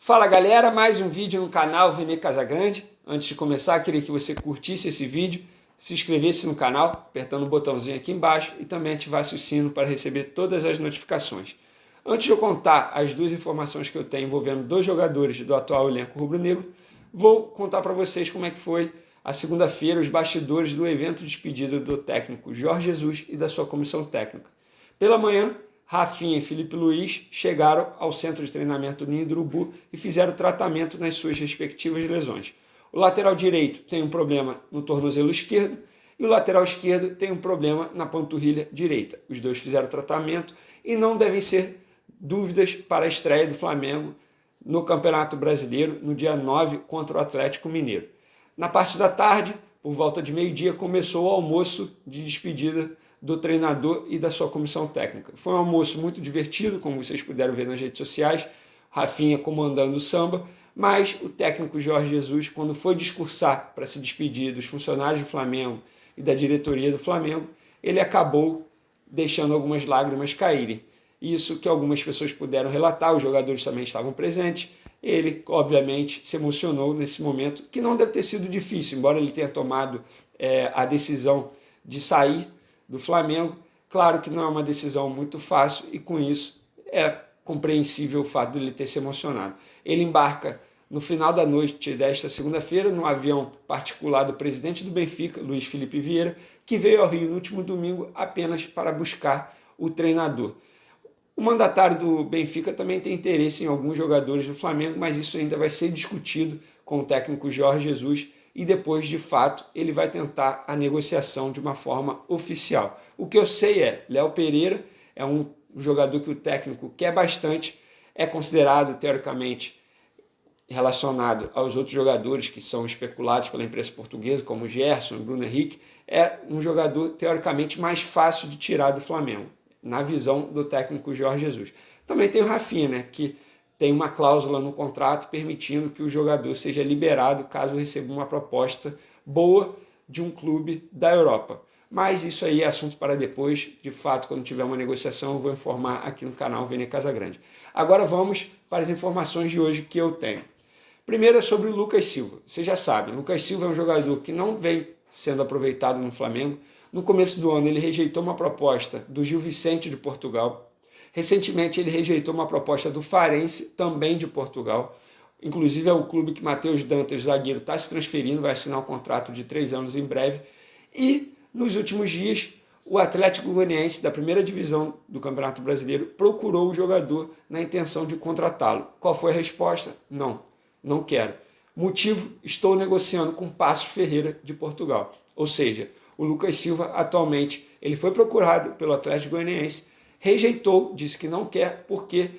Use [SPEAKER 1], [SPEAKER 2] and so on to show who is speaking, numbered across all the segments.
[SPEAKER 1] Fala galera, mais um vídeo no canal Vene Casagrande. Antes de começar, queria que você curtisse esse vídeo, se inscrevesse no canal, apertando o botãozinho aqui embaixo e também ativasse o sino para receber todas as notificações. Antes de eu contar as duas informações que eu tenho envolvendo dois jogadores do atual elenco rubro-negro, vou contar para vocês como é que foi a segunda-feira, os bastidores do evento de despedida do técnico Jorge Jesus e da sua comissão técnica. Pela manhã, Rafinha e Felipe Luiz chegaram ao centro de treinamento Ninho do Urubu e fizeram tratamento nas suas respectivas lesões. O lateral direito tem um problema no tornozelo esquerdo e o lateral esquerdo tem um problema na panturrilha direita. Os dois fizeram tratamento e não devem ser dúvidas para a estreia do Flamengo no Campeonato Brasileiro no dia 9 contra o Atlético Mineiro. Na parte da tarde, por volta de meio-dia, começou o almoço de despedida do treinador e da sua comissão técnica. Foi um almoço muito divertido, como vocês puderam ver nas redes sociais, Rafinha comandando o samba, mas o técnico Jorge Jesus, quando foi discursar para se despedir dos funcionários do Flamengo e da diretoria do Flamengo, ele acabou deixando algumas lágrimas caírem. Isso que algumas pessoas puderam relatar, os jogadores também estavam presentes. Ele, obviamente, se emocionou nesse momento, que não deve ter sido difícil, embora ele tenha tomado a decisão de sair do Flamengo. Claro que não é uma decisão muito fácil e com isso é compreensível o fato de ele ter se emocionado. Ele embarca no final da noite desta segunda-feira no avião particular do presidente do Benfica, Luiz Felipe Vieira, que veio ao Rio no último domingo apenas para buscar o treinador. O mandatário do Benfica também tem interesse em alguns jogadores do Flamengo, mas isso ainda vai ser discutido com o técnico Jorge Jesus e depois, de fato, ele vai tentar a negociação de uma forma oficial. O que eu sei é, Léo Pereira é um jogador que o técnico quer bastante, é considerado, teoricamente, relacionado aos outros jogadores que são especulados pela imprensa portuguesa, como Gerson, Bruno Henrique, é um jogador, teoricamente, mais fácil de tirar do Flamengo, na visão do técnico Jorge Jesus. Também tem o Rafinha, né, que tem uma cláusula no contrato permitindo que o jogador seja liberado caso receba uma proposta boa de um clube da Europa. Mas isso aí é assunto para depois. De fato, quando tiver uma negociação, eu vou informar aqui no canal Vene Casagrande. Agora vamos para as informações de hoje que eu tenho. Primeiro é sobre o Lucas Silva. Vocês já sabem, o Lucas Silva é um jogador que não vem sendo aproveitado no Flamengo. No começo do ano, ele rejeitou uma proposta do Gil Vicente de Portugal. Recentemente, ele rejeitou uma proposta do Farense, também de Portugal. Inclusive, é o clube que Matheus Dantas, zagueiro, está se transferindo, vai assinar um contrato de 3 anos em breve. E, nos últimos dias, o Atlético Goianiense, da primeira divisão do Campeonato Brasileiro, procurou o jogador na intenção de contratá-lo. Qual foi a resposta? Não quero. Motivo, estou negociando com Paços Ferreira de Portugal. Ou seja, o Lucas Silva, atualmente, ele foi procurado pelo Atlético Goianiense, rejeitou, disse que não quer porque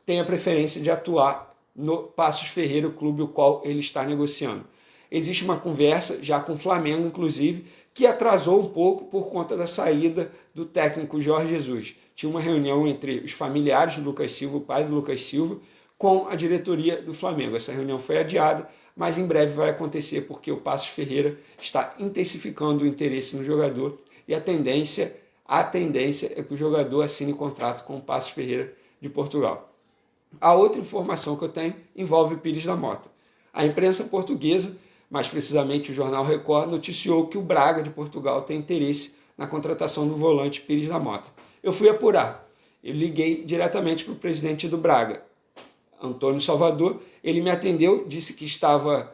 [SPEAKER 1] tem a preferência de atuar no Paços Ferreira, o clube o qual ele está negociando. Existe uma conversa, já com o Flamengo, inclusive, que atrasou um pouco por conta da saída do técnico Jorge Jesus. Tinha uma reunião entre os familiares do Lucas Silva, o pai do Lucas Silva, com a diretoria do Flamengo. Essa reunião foi adiada, mas em breve vai acontecer porque o Paços Ferreira está intensificando o interesse no jogador e a tendência é que o jogador assine contrato com o Paços Ferreira de Portugal. A outra informação que eu tenho envolve o Pires da Mota. A imprensa portuguesa, mais precisamente o jornal Record, noticiou que o Braga de Portugal tem interesse na contratação do volante Pires da Mota. Eu fui apurar. Eu liguei diretamente para o presidente do Braga, Antônio Salvador. Ele me atendeu, disse que estava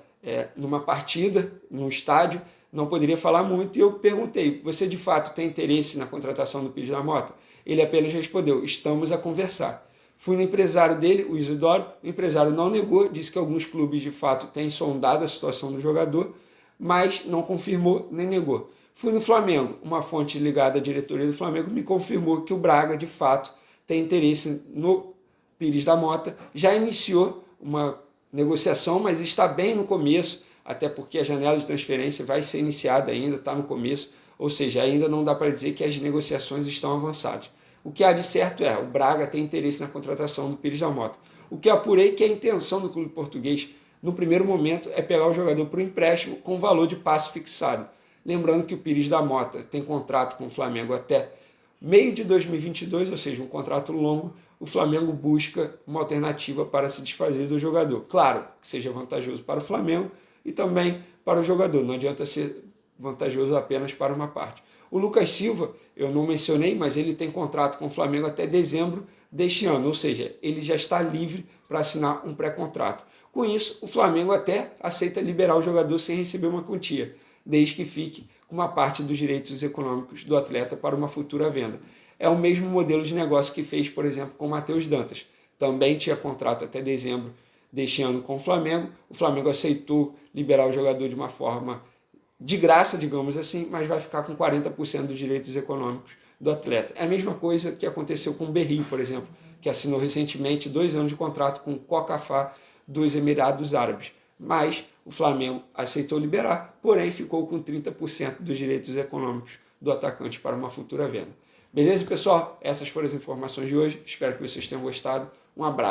[SPEAKER 1] numa partida, num estádio, não poderia falar muito, e eu perguntei, você de fato tem interesse na contratação do Pires da Mota? Ele apenas respondeu, estamos a conversar. Fui no empresário dele, o Isidoro, o empresário não negou, disse que alguns clubes de fato têm sondado a situação do jogador, mas não confirmou nem negou. Fui no Flamengo, uma fonte ligada à diretoria do Flamengo me confirmou que o Braga de fato tem interesse no Pires da Mota, já iniciou uma negociação, mas está bem no começo, até porque a janela de transferência vai ser iniciada ainda, está no começo, ou seja, ainda não dá para dizer que as negociações estão avançadas. O que há de certo é, o Braga tem interesse na contratação do Pires da Mota. O que apurei que a intenção do clube português, no primeiro momento, é pegar o jogador por empréstimo com valor de passe fixado. Lembrando que o Pires da Mota tem contrato com o Flamengo até meio de 2022, ou seja, um contrato longo, o Flamengo busca uma alternativa para se desfazer do jogador. Claro, que seja vantajoso para o Flamengo e também para o jogador. Não adianta ser vantajoso apenas para uma parte. O Lucas Silva, eu não mencionei, mas ele tem contrato com o Flamengo até dezembro deste ano, ou seja, ele já está livre para assinar um pré-contrato. Com isso, o Flamengo até aceita liberar o jogador sem receber uma quantia, desde que fique com uma parte dos direitos econômicos do atleta para uma futura venda. É o mesmo modelo de negócio que fez, por exemplo, com o Matheus Dantas. Também tinha contrato até dezembro deste ano com o Flamengo. O Flamengo aceitou liberar o jogador de uma forma de graça, digamos assim, mas vai ficar com 40% dos direitos econômicos do atleta. É a mesma coisa que aconteceu com o Berri, por exemplo, que assinou recentemente 2 anos de contrato com o Cocafá dos Emirados Árabes. Mas o Flamengo aceitou liberar, porém ficou com 30% dos direitos econômicos do atacante para uma futura venda. Beleza, pessoal? Essas foram as informações de hoje. Espero que vocês tenham gostado. Um abraço.